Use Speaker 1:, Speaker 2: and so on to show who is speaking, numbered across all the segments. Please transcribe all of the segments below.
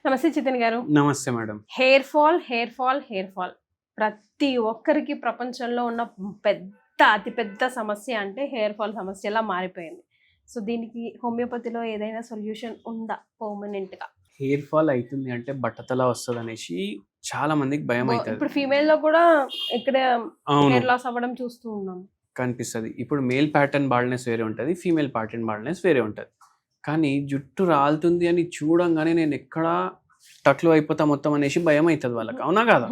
Speaker 1: నమస్తే చితన్ గారు.
Speaker 2: నమస్తే మేడం.
Speaker 1: హెయిర్ ఫాల్ ప్రతి ఒక్కరికి ప్రపంచంలో ఉన్న అతిపెద్ద సమస్య అంటే హెయిర్ ఫాల్ సమస్యలా మారిపోయింది. సో దీనికి హోమియోపతిలో ఏదైనా సొల్యూషన్ ఉందా పర్మనెంట్ గా?
Speaker 2: హెయిర్ ఫాల్ అవుతుంది అంటే బట్టతల వస్తుంది అనేసి చాలా మందికి భయం అవుతుంది.
Speaker 1: ఇప్పుడు ఫీమేల్ లో కూడా ఇక్కడ హెయిర్ లాస్ అవ్వడం చూస్తూ ఉన్నాం,
Speaker 2: కనిపిస్తుంది. ఇప్పుడు మేల్ ప్యాటర్న్ బాల్నెస్ వేరే ఉంటుంది, ఫీమేల్ ప్యాటర్న్ బాల్నెస్ వేరే ఉంటుంది. కానీ జుట్టు రాలుతుంది అని చూడంగానే నేను ఎక్కడా టక్లు అయిపోతా మొత్తం అనేసి భయం అవుతుంది వాళ్ళకి. అవునా కాదా?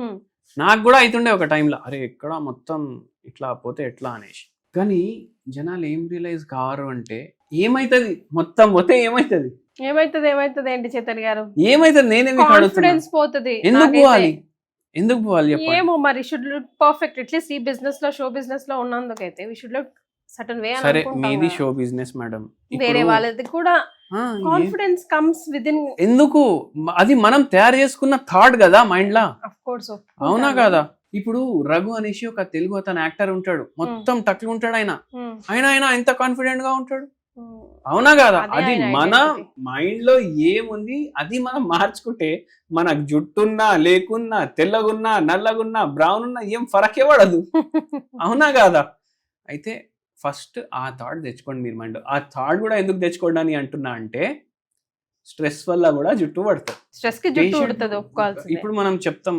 Speaker 2: నాకు కూడా అవుతుండే ఒక టైంలో, అరే ఎక్కడ మొత్తం ఇట్లా పోతే ఎట్లా అనేసి. కానీ జనాలు ఏం రియలైజ్ కారు అంటే ఏమైతుంది మొత్తం పోతే ఏమైతుంది
Speaker 1: ఏంటి చేతన్ గారు?
Speaker 2: ఏమైతుంది? నేనే
Speaker 1: కాన్ఫిడెన్స్ పోతుంది.
Speaker 2: ఎందుకు పోవాలి
Speaker 1: ఏమో మరి. షుడ్ లుక్ పర్ఫెక్ట్ అట్లీస్ట్ ఈ బిజినెస్ లో, షో బిజినెస్ లో ఉన్నందుకైతే we should look certain way.
Speaker 2: సరే మీది షో బిజినెస్ మేడం,
Speaker 1: వేరే వాళ్ళది కూడా కాన్ఫిడెన్స్ కమ్స్ విత్ ఇన్.
Speaker 2: ఎందుకు? అది మనం తయారు చేసుకున్న థాట్ కదా మైండ్ లా.
Speaker 1: Of course.
Speaker 2: అవునా కదా? ఇప్పుడు రఘు అనేసి ఒక తెలుగు అతను యాక్టర్ ఉంటాడు, మొత్తం టక్లు ఉంటాడు. ఆయన ఎంత కాన్ఫిడెంట్ గా ఉంటాడు. అవునా కదా? అది మన మైండ్ లో ఏముంది అది మనం మార్చుకుంటే మనకు జుట్టున్నా లేకున్నా, తెల్లగున్నా నల్లగున్నా బ్రౌన్ ఉన్నా ఏం ఫరకే పడదు. అవునా కాదా? అయితే ఫస్ట్ ఆ థాట్ తెచ్చుకోండి మీరు మైండ్. ఆ థాట్ కూడా ఎందుకు తెచ్చుకోండి అంటున్నా అంటే స్ట్రెస్ వల్ల కూడా జుట్టు పడుతుంది.
Speaker 1: స్ట్రెస్ కి జుట్టు పడుతుంది.
Speaker 2: ఇప్పుడు మనం చెప్తాం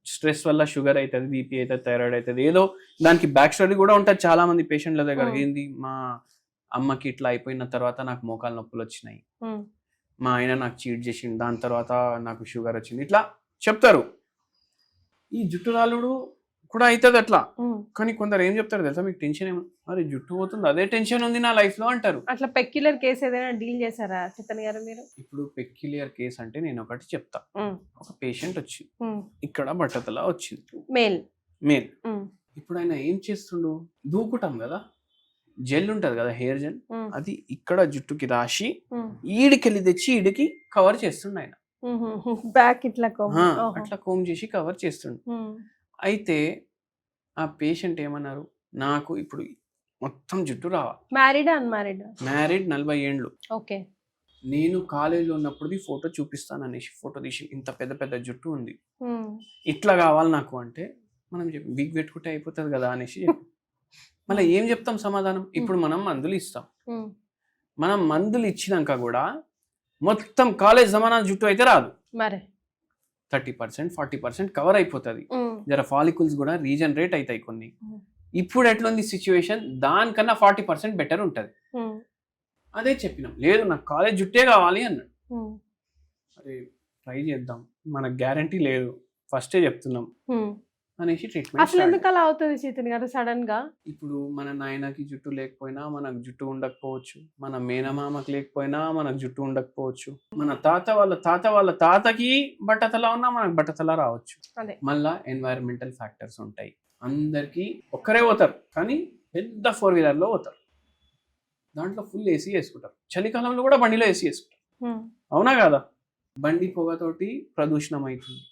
Speaker 2: స్ట్రెస్ వల్ల షుగర్ అవుతుంది, బీపీ అవుతుంది, థైరాయిడ్ అవుతుంది, ఏదో దానికి బ్యాక్ స్టోరీ కూడా ఉంటుంది. చాలా మంది పేషెంట్ల దగ్గర ఏంది, మా అమ్మకి ఇట్లా అయిపోయిన తర్వాత నాకు మోకాలు నొప్పులు వచ్చినాయి, మా ఆయన నాకు చీట్ చేసిండు, దాని తర్వాత నాకు షుగర్ వచ్చింది, ఇట్లా చెప్తారు. ఈ జుట్టు రాలుడు కూడా అవుతుంది అట్లా. కానీ కొందరు ఏం చెప్తారు తెలుసా, మీకు టెన్షన్ ఏమో, మరి జుట్టు పోతుంది అదే టెన్షన్ ఉంది నా లైఫ్ లో అంటారు.
Speaker 1: అట్లా పెక్యులర్ కేసు ఏదైనా డీల్ చేశారా చితన్ గారు మీరు?
Speaker 2: ఇప్పుడు పెక్యులర్ కేసు అంటే నేను ఒకటి చెప్తా. ఒక పేషెంట్ వచ్చి ఇక్కడ బట్టతల వచ్చింది, మేల్. ఇప్పుడు ఆయన ఏం చేస్తుండు, దూకుటాం కదా, జెల్ ఉంటది కదా, హెయిర్ జెల్, అది ఇక్కడ జుట్టుకి రాసి ఈడికెళ్ళి తెచ్చి ఈడికి కవర్ చేస్తుండు ఆయన.
Speaker 1: బ్యాక్ ఇట్లా
Speaker 2: అట్లా కోమ్ చేసి కవర్ చేస్తుండు. అయితే ఆ పేషెంట్ ఏమన్నారు, నాకు ఇప్పుడు మొత్తం జుట్టు రావాలి.
Speaker 1: Married unmarried?
Speaker 2: మ్యారీడ్, 40 ఏండ్లు.
Speaker 1: ఓకే.
Speaker 2: నేను కాలేజీలో ఉన్నప్పుడు ఫోటో చూపిస్తాను అనేసి ఫోటో తీసి ఇంత పెద్ద పెద్ద జుట్టు ఉంది, ఇట్లా కావాలి నాకు అంటే మనం చెప్పి బిగ్ పెట్టుకుంటే అయిపోతుంది కదా అనేసి మళ్ళీ ఏం చెప్తాం సమాధానం? ఇప్పుడు మనం మందులు ఇస్తాం, మనం మందులు ఇచ్చినాక కూడా మొత్తం కాలేజ్ జమానా జుట్టు అయితే రాదు, మరి 30% 40% కవర్ అయిపోతుంది. జర ఫాలికల్స్ కూడా రీజనరేట్ అవుతాయి కొన్ని. ఇప్పుడు ఎట్లుంది సిచ్యువేషన్, దానికన్నా 40% బెటర్ ఉంటుంది. అదే చెప్పినాం, లేదు నాకు కాలేజ్ జుట్టే కావాలి అన్నాడు. అరే ట్రై చేద్దాం, మనకు గ్యారంటీ లేదు, ఫస్టే చెప్తున్నాం అనేసి ట్రీట్మెంట్.
Speaker 1: అసలు ఎందుకు అలా అవుతుంది చేతన్ గారు సడన్ గా?
Speaker 2: ఇప్పుడు మన నాయనకి జుట్టు లేకపోయినా మనకు జుట్టు ఉండకపోవచ్చు, మన మేనమామకి లేకపోయినా మనకు జుట్టు ఉండకపోవచ్చు, మన తాత వాళ్ళ తాతకి బట్టతల ఉన్నా మనకు బట్టతల రావచ్చు. మళ్ళా ఎన్వైరన్మెంటల్ ఫ్యాక్టర్స్ ఉంటాయి. అందరికి ఒక్కరే పోతారు, కానీ పెద్ద 4 వీలర్లో పోతారు, దాంట్లో ఫుల్ ఏసీ వేసుకుంటారు, చలికాలంలో కూడా బండిలో ఏసీ వేసుకుంటారు. అవునా కాదా? బండి పొగతోటి ప్రదూషణం అవుతుంది,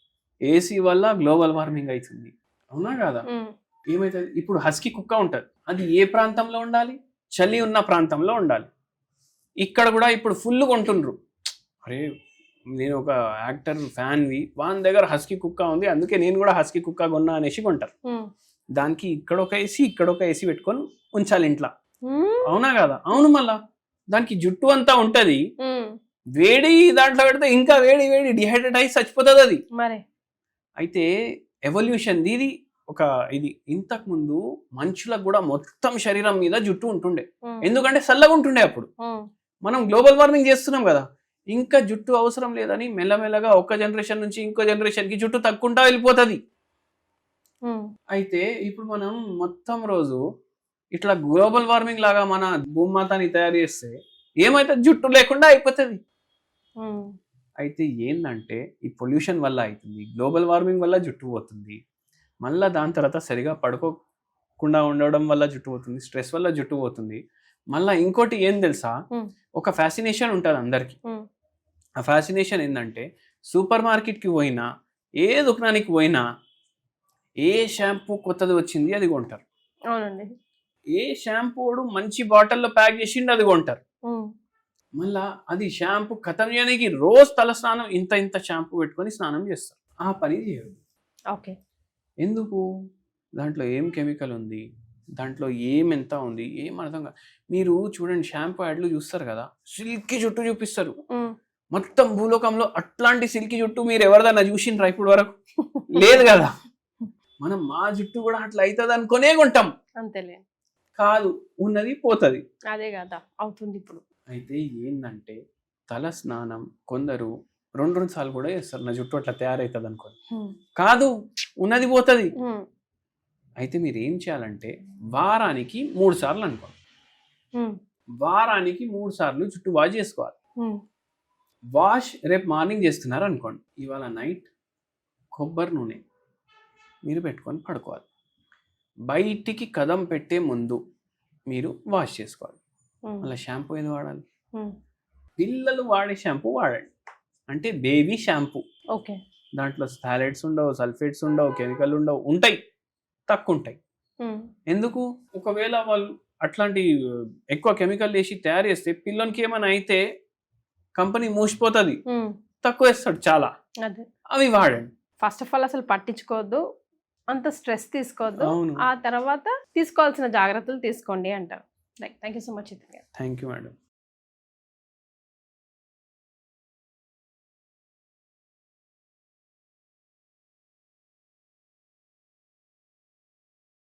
Speaker 2: ఏసీ వల్ల గ్లోబల్ వార్మింగ్ అవుతుంది. అవునా కాదా? ఏమైతుంది, ఇప్పుడు హస్కీ కుక్క ఉంటుంది, అది ఏ ప్రాంతంలో ఉండాలి, చలి ఉన్న ప్రాంతంలో ఉండాలి. ఇక్కడ కూడా ఇప్పుడు ఫుల్ కొంటుండ్రు, అరే నేను ఒక యాక్టర్ ఫ్యాన్వి, వాని దగ్గర హస్కీ కుక్క ఉంది అందుకే నేను కూడా హస్కీ కుక్క కొన్నా అనేసి కొంటారు. దానికి ఇక్కడ ఒక ఏసీ పెట్టుకొని ఉంచాలి ఇంట్లో. అవునా కాదా? అవును. మళ్ళా దానికి జుట్టు అంతా ఉంటది, వేడి దాంట్లో పెడితే ఇంకా వేడి డిహైడ్రేట్ అయ్యి చచ్చిపోతుంది అది. అయితే ఎవల్యూషన్ ఇది ఇది. ఇంతకు ముందు మనుషులకు కూడా మొత్తం శరీరం మీద జుట్టు ఉంటుండే, ఎందుకంటే చల్లగా ఉంటుండే. అప్పుడు మనం గ్లోబల్ వార్మింగ్ చేస్తున్నాం కదా, ఇంకా జుట్టు అవసరం లేదని మెల్లమెల్లగా ఒక జనరేషన్ నుంచి ఇంకో జనరేషన్ కి జుట్టు తగ్గుకుంటా వెళ్ళిపోతుంది. అయితే ఇప్పుడు మనం మొత్తం రోజు ఇట్లా గ్లోబల్ వార్మింగ్ లాగా మన భూమాతని తయారు చేస్తే ఏమైతే జుట్టు లేకుండా అయిపోతుంది. అయితే ఏంటంటే ఈ పొల్యూషన్ వల్ల అవుతుంది, గ్లోబల్ వార్మింగ్ వల్ల జుట్టు పోతుంది, మళ్ళీ దాని తర్వాత సరిగా పడుకోకుండా ఉండడం వల్ల జుట్టు పోతుంది, స్ట్రెస్ వల్ల జుట్టు పోతుంది. మళ్ళీ ఇంకోటి ఏం తెలుసా, ఒక ఫ్యాసినేషన్ ఉంటుంది అందరికి. ఆ ఫ్యాసినేషన్ ఏంటంటే సూపర్ మార్కెట్కి పోయినా, ఏ దుకాణానికి పోయినా, ఏ షాంపూ కొత్తది వచ్చింది అది కొంటారు. ఏ షాంపూ మంచి బాటిల్లో ప్యాక్ చేసిండు అది కొంటారు. మళ్ళా అది షాంపూ ఖతం చేయడానికి రోజు తల స్నానం ఇంత షాంపూ పెట్టుకొని స్నానం చేస్తారు. ఆ పని చేయదు.
Speaker 1: ఓకే.
Speaker 2: ఎందుకు? దాంట్లో ఏం కెమికల్ ఉంది, దాంట్లో ఎంత ఉంది, ఏం అర్థం కాదు. మీరు చూడండి షాంపూ యాడ్లు చూస్తారు కదా, సిల్కీ జుట్టు చూపిస్తారు. మొత్తం భూలోకంలో అట్లాంటి సిల్కీ జుట్టు మీరు ఎవరిదన్నా చూసిండ్రా ఇప్పుడు వరకు? లేదు కదా. మనం మా జుట్టు కూడా అట్లా అవుతుంది అనుకునే కొంటాం.
Speaker 1: అంతేలే.
Speaker 2: కాదు, ఉన్నది పోతుంది.
Speaker 1: అదే కదా అవుతుంది ఇప్పుడు.
Speaker 2: అయితే ఏంటంటే తల స్నానం కొందరు 2 సార్లు కూడా చేస్తారు, నా జుట్టు అట్లా తయారవుతుంది అనుకోని. కాదు, ఉన్నది పోతుంది. అయితే మీరు ఏం చేయాలంటే వారానికి 3 సార్లు అనుకోండి. వారానికి 3 సార్లు జుట్టు వాష్ చేసుకోవాలి. వాష్ రేపు మార్నింగ్ చేస్తున్నారు అనుకోండి, ఇవాళ నైట్ కొబ్బరి నూనె మీరు పెట్టుకొని పడుకోవాలి. బయటికి కదం పెట్టే ముందు మీరు వాష్ చేసుకోవాలి. అలా షాంపూ ఏది వాడాలి? పిల్లలు వాడే షాంపూ వాడండి, అంటే బేబీ షాంపూ.
Speaker 1: ఓకే.
Speaker 2: దాంట్లో సాలెట్స్ ఉండవు, సల్ఫేట్స్ ఉండవు, కెమికల్ ఉండవు, ఉంటాయి తక్కువ ఉంటాయి. ఎందుకు? ఒకవేళ వాళ్ళు అట్లాంటి ఎక్కువ కెమికల్ వేసి తయారు చేస్తే పిల్లలకి ఏమైనా అయితే కంపెనీ మూసిపోతుంది, తక్కువ వేస్తాడు చాలా. అవి వాడండి.
Speaker 1: ఫస్ట్ ఆఫ్ ఆల్ అసలు పట్టించుకోవద్దు, అంత స్ట్రెస్ తీసుకోవద్దు, ఆ తర్వాత తీసుకోవాల్సిన జాగ్రత్తలు తీసుకోండి అంటారు. Thank you so much.
Speaker 2: Thank you madam.